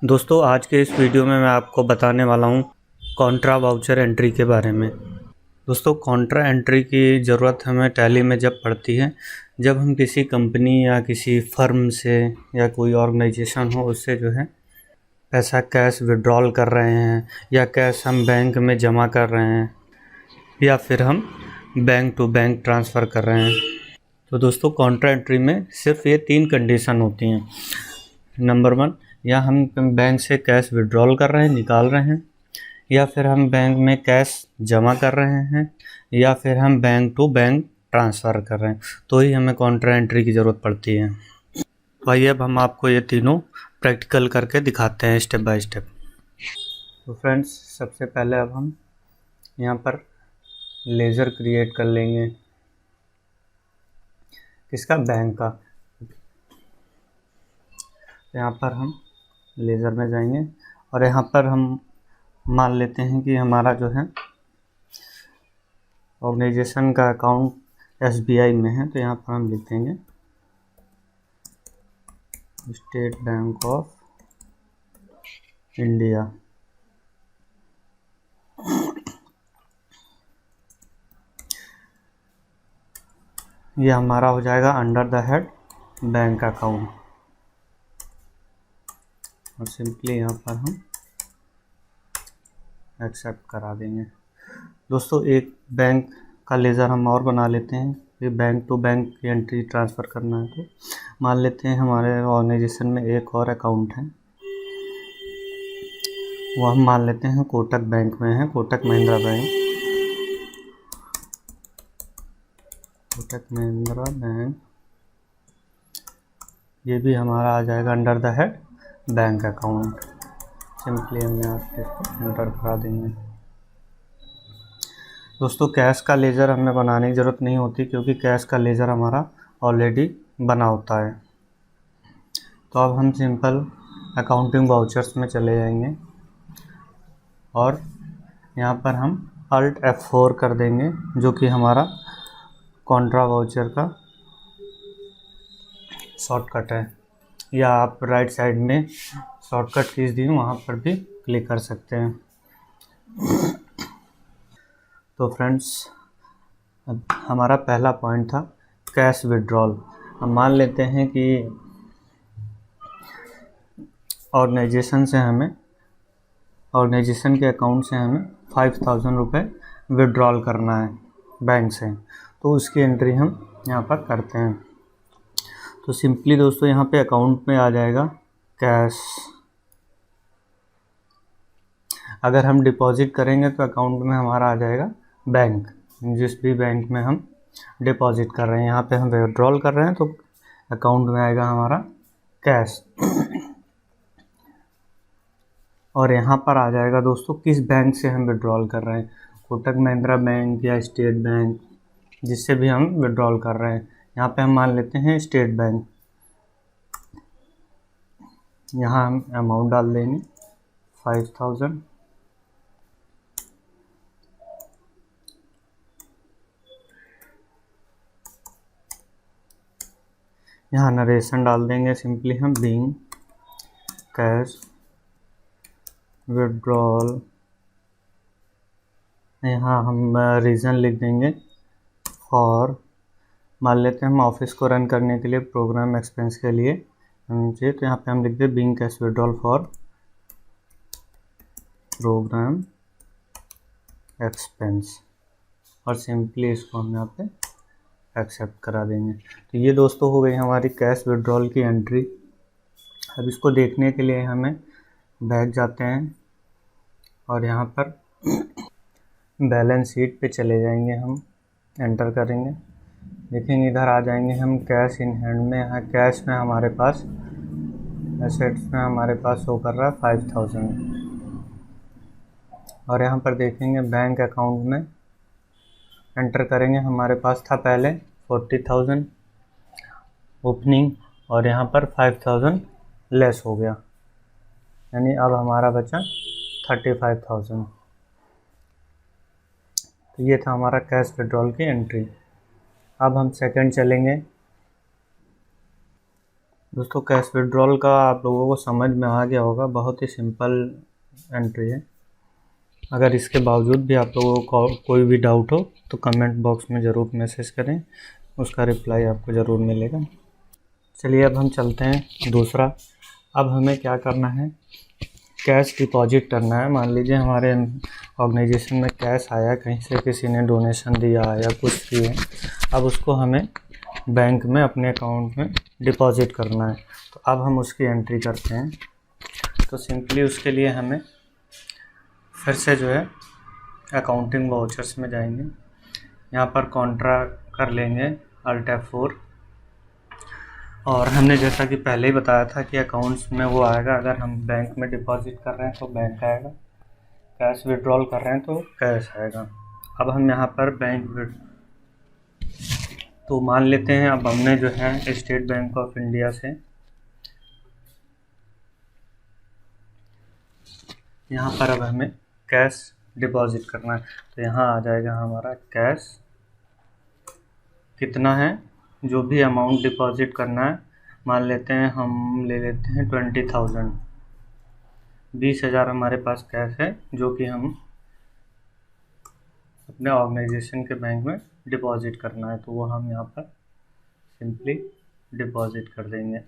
दोस्तों आज के इस वीडियो में मैं आपको बताने वाला हूँ कॉन्ट्रा वाउचर एंट्री के बारे में। दोस्तों कॉन्ट्रा एंट्री की ज़रूरत हमें टैली में जब पड़ती है, जब हम किसी कंपनी या किसी फर्म से या कोई ऑर्गेनाइजेशन हो उससे जो है पैसा कैश विड्रॉल कर रहे हैं या कैश हम बैंक में जमा कर रहे हैं या फिर हम बैंक टू बैंक ट्रांसफ़र कर रहे हैं। तो दोस्तों कॉन्ट्रा एंट्री में सिर्फ ये 3 कंडीशन होती हैं। नंबर 1, या हम बैंक से कैश विड्रॉल कर रहे हैं, निकाल रहे हैं, या फिर हम बैंक में कैश जमा कर रहे हैं, या फिर हम बैंक टू बैंक ट्रांसफ़र कर रहे हैं, तो ही हमें कॉन्ट्रा एंट्री की ज़रूरत पड़ती है। तो आइए अब हम आपको ये तीनों प्रैक्टिकल करके दिखाते हैं स्टेप बाय स्टेप। तो फ्रेंड्स सबसे पहले अब हम यहाँ पर लेज़र क्रिएट कर लेंगे, किसका, बैंक का। यहाँ पर हम लेज़र में जाएंगे और यहाँ पर हम मान लेते हैं कि हमारा जो है ऑर्गेनाइजेशन का अकाउंट SBI में है, तो यहाँ पर हम लिख देंगे स्टेट बैंक ऑफ इंडिया। ये हमारा हो जाएगा under the head bank account और सिंपली यहाँ पर हम एक्सेप्ट करा देंगे। दोस्तों एक बैंक का लेज़र हम और बना लेते हैं, ये बैंक टू बैंक की एंट्री ट्रांसफ़र करना है। तो मान लेते हैं हमारे ऑर्गेनाइजेशन में एक और अकाउंट है, वो हम मान लेते हैं कोटक बैंक में है, कोटक महिंद्रा बैंक। कोटक महिंद्रा बैंक ये भी हमारा आ जाएगा under the head bank account. Simply हम यहाँ पे इसको एंटर करा देंगे। दोस्तों कैश का लेज़र हमें बनाने की ज़रूरत नहीं होती, क्योंकि कैश का लेज़र हमारा ऑलरेडी बना होता है। तो अब हम सिंपल अकाउंटिंग वाउचर्स में चले जाएंगे और यहाँ पर हम Alt F4 कर देंगे, जो कि हमारा कॉन्ट्रा वाउचर का शॉर्टकट है, या आप राइट साइड में शॉर्टकट कीज दी वहाँ पर भी क्लिक कर सकते हैं। तो फ्रेंड्स अब हमारा पहला पॉइंट था कैश विड्रॉल। अब मान लेते हैं कि ऑर्गेनाइजेशन के अकाउंट से हमें 5000 रुपये विड्रॉल करना है बैंक से, तो उसकी एंट्री हम यहाँ पर करते हैं। तो सिंपली दोस्तों यहाँ पे अकाउंट में आ जाएगा कैश। अगर हम डिपॉजिट करेंगे तो अकाउंट में हमारा आ जाएगा बैंक, जिस भी बैंक में हम डिपॉजिट कर रहे हैं। यहाँ पे हम विड्रॉल कर रहे हैं तो अकाउंट में आएगा हमारा कैश। और यहाँ पर आ जाएगा दोस्तों किस बैंक से हम विड्रॉल कर रहे हैं, कोटक महिंद्रा बैंक या स्टेट बैंक, जिससे भी हम विड्रॉल कर रहे हैं। यहाँ पे हम मान लेते हैं स्टेट बैंक। यहाँ हम अमाउंट डाल देंगे 5000। यहाँ नरेशन डाल देंगे, सिंपली हम बीइंग कैश विड्रॉल। यहाँ हम रीज़न लिख देंगे फॉर, मान लेते हैं हम ऑफिस को रन करने के लिए प्रोग्राम एक्सपेंस के लिए चाहिए, तो यहाँ पे हम लिख दें being cash withdrawal for programme expense और सिंपली इसको हम यहाँ पे एक्सेप्ट करा देंगे। तो ये दोस्तों हो गई हमारी कैश विड्रॉल की एंट्री। अब इसको देखने के लिए हमें बैक जाते हैं और यहाँ पर बैलेंस शीट पे चले जाएंगे, हम एंटर करेंगे, देखेंगे इधर आ जाएंगे हम कैश इन हैंड में। यहाँ कैश में हमारे पास एसेट्स में हमारे पास शो कर रहा है 5000 और यहाँ पर देखेंगे बैंक अकाउंट में एंटर करेंगे, हमारे पास था पहले 40,000 ओपनिंग और यहाँ पर 5000 लेस हो गया, यानी अब हमारा बचा 35,000। तो ये था हमारा कैश विड्रॉल की एंट्री। अब हम सेकंड चलेंगे, दोस्तों कैश विड्रॉल का आप लोगों को समझ में आ गया होगा, बहुत ही सिंपल एंट्री है। अगर इसके बावजूद भी आप लोगों को कोई भी डाउट हो तो कमेंट बॉक्स में ज़रूर मैसेज करें, उसका रिप्लाई आपको ज़रूर मिलेगा। चलिए अब हम चलते हैं दूसरा। अब हमें क्या करना है, कैश डिपॉजिट करना है। मान लीजिए हमारे ऑर्गेनाइजेशन में कैश आया, कहीं से किसी ने डोनेशन दिया या कुछ किए, अब उसको हमें बैंक में अपने अकाउंट में डिपॉजिट करना है। तो अब हम उसकी एंट्री करते हैं। तो सिंपली उसके लिए हमें फिर से जो है अकाउंटिंग वाउचर्स में जाएंगे, यहाँ पर कॉन्ट्रा कर लेंगे Alt F4। और हमने जैसा कि पहले ही बताया था कि अकाउंट्स में वो आएगा, अगर हम बैंक में डिपॉजिट कर रहे हैं तो बैंक आएगा, कैश विड्रॉल कर रहे हैं तो कैश आएगा। अब हम यहाँ पर तो मान लेते हैं अब हमने जो है स्टेट बैंक ऑफ इंडिया से यहाँ पर अब हमें कैश डिपॉजिट करना है। तो यहाँ आ जाएगा हमारा कैश, कितना है जो भी अमाउंट डिपॉजिट करना है। मान लेते हैं हम ले लेते हैं 20,000, 20,000 हमारे पास कैश है जो कि हम अपने ऑर्गेनाइजेशन के बैंक में डिपॉजिट करना है। तो वो हम यहाँ पर सिंपली डिपॉजिट कर देंगे।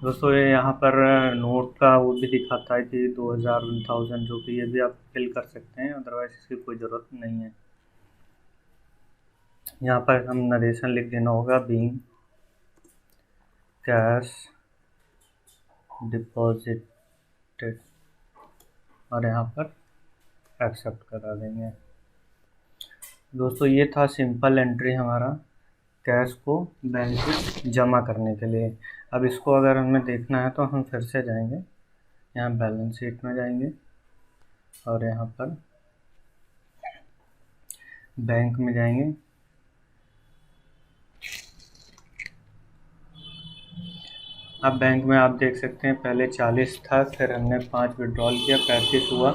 दोस्तों ये यहाँ पर नोट का वो भी दिखाता है कि 2,000, 1,000 जो कि ये भी आप फिल कर सकते हैं, अदरवाइज इसकी कोई ज़रूरत नहीं है। यहाँ पर हम नरेशन लिख देना होगा, बीइंग कैश डिपॉजिटेड, और यहाँ पर एक्सेप्ट करा देंगे। दोस्तों ये था सिंपल एंट्री हमारा कैश को बैंक में जमा करने के लिए। अब इसको अगर हमें देखना है तो हम फिर से जाएंगे, यहाँ बैलेंस शीट में जाएंगे और यहाँ पर बैंक में जाएंगे। अब बैंक में आप देख सकते हैं पहले 40 था, फिर हमने 5 विड्रॉल किया, 35 हुआ,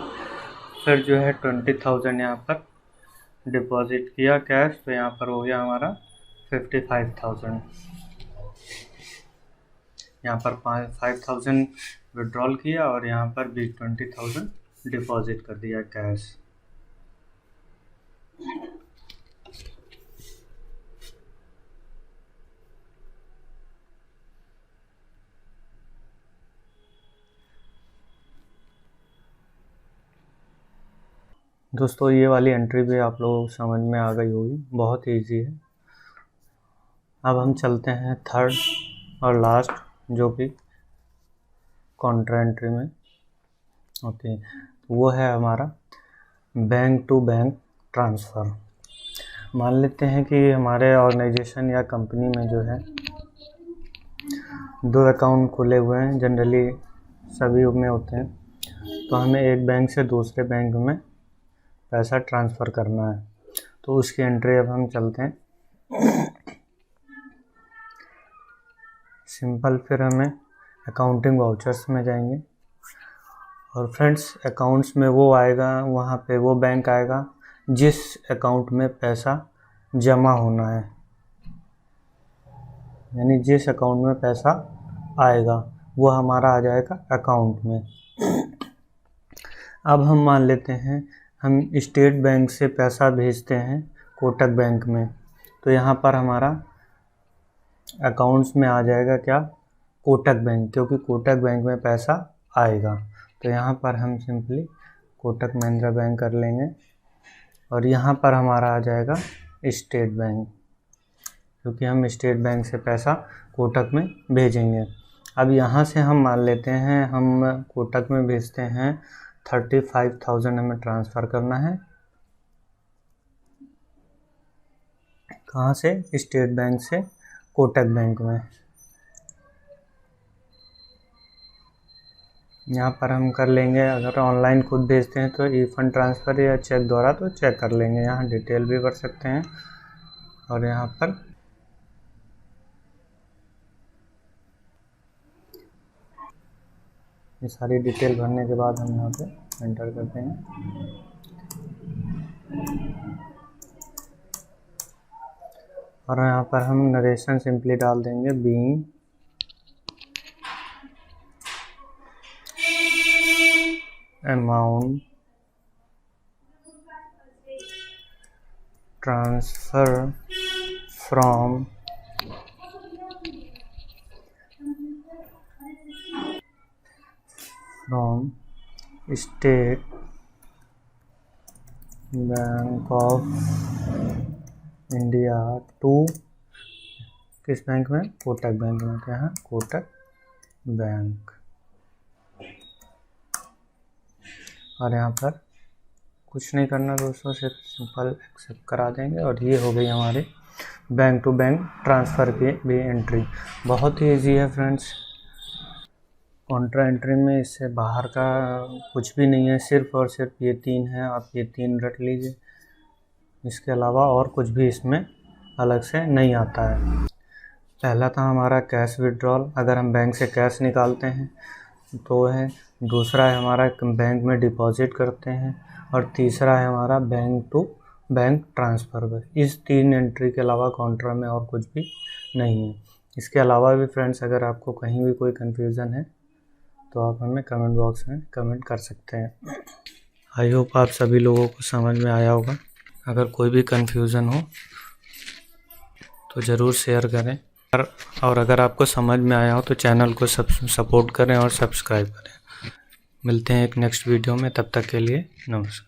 फिर जो है 20,000 यहाँ पर डिपॉजिट किया कैश, तो यहाँ पर हो गया हमारा 55,000। यहाँ पर 5,000 विड्रॉल किया और यहाँ पर भी 20,000 डिपॉजिट कर दिया कैश। दोस्तों ये वाली एंट्री भी आप लोगों को समझ में आ गई होगी, बहुत इजी है। अब हम चलते हैं थर्ड और लास्ट, जो कि कॉन्ट्रा एंट्री में होती है। वो है हमारा बैंक टू बैंक ट्रांसफ़र। मान लेते हैं कि हमारे ऑर्गेनाइजेशन या कंपनी में जो है 2 अकाउंट खुले हुए हैं, जनरली सभी में होते हैं। तो हमें एक बैंक से दूसरे बैंक में पैसा ट्रांसफ़र करना है, तो उसकी एंट्री अब हम चलते हैं सिंपल। फिर हमें अकाउंटिंग वाउचर्स में जाएंगे और फ्रेंड्स अकाउंट्स में वो आएगा, वहाँ पे वो बैंक आएगा जिस अकाउंट में पैसा जमा होना है, यानी जिस अकाउंट में पैसा आएगा वो हमारा आ जाएगा अकाउंट में। अब हम मान लेते हैं हम स्टेट बैंक से पैसा भेजते हैं कोटक बैंक में, तो यहाँ पर हमारा अकाउंट्स में आ जाएगा क्या, कोटक बैंक, क्योंकि कोटक बैंक में पैसा आएगा। तो यहाँ पर हम सिंपली कोटक महिंद्रा बैंक कर लेंगे और यहाँ पर हमारा आ जाएगा स्टेट बैंक, क्योंकि हम स्टेट बैंक से पैसा कोटक में भेजेंगे। अब यहाँ से हम मान लेते हैं हम कोटक में भेजते हैं 35,000 हमें ट्रांसफ़र करना है, कहाँ से, स्टेट बैंक से कोटक बैंक में। यहाँ पर हम कर लेंगे, अगर ऑनलाइन खुद भेजते हैं तो ई फंड ट्रांसफ़र या चेक द्वारा तो चेक कर लेंगे, यहाँ डिटेल भी भर सकते हैं। और यहाँ पर ये सारी डिटेल भरने के बाद हम यहाँ पे एंटर करते हैं। और यहाँ पर हम नरेशन सिंपली डाल देंगे, being amount transfer from State Bank of India to किस बैंक में, कोटक बैंक में। क्या है, कोटक बैंक। और यहाँ पर कुछ नहीं करना दोस्तों, सिर्फ सिंपल एक्सेप्ट करा देंगे और ये हो गई हमारे बैंक टू बैंक ट्रांसफ़र की भी एंट्री। बहुत ही ईजी है फ्रेंड्स। कॉन्ट्रा एंट्री में इससे बाहर का कुछ भी नहीं है, सिर्फ और सिर्फ ये 3 है, आप ये 3 रट लीजिए। इसके अलावा और कुछ भी इसमें अलग से नहीं आता है। पहला था हमारा कैश विड्रॉल, अगर हम बैंक से कैश निकालते हैं तो है। दूसरा है हमारा बैंक में डिपॉजिट करते हैं। और तीसरा है हमारा बैंक टू बैंक ट्रांसफ़र। इस 3 एंट्री के अलावा कॉन्ट्रा में और कुछ भी नहीं है। इसके अलावा भी फ्रेंड्स अगर आपको कहीं भी कोई कन्फ्यूज़न है तो आप हमें कमेंट बॉक्स में कमेंट कर सकते हैं। आई होप आप सभी लोगों को समझ में आया होगा। अगर कोई भी कन्फ्यूज़न हो तो ज़रूर शेयर करें, और अगर आपको समझ में आया हो तो चैनल को सपोर्ट करें और सब्सक्राइब करें। मिलते हैं एक नेक्स्ट वीडियो में, तब तक के लिए नमस्कार।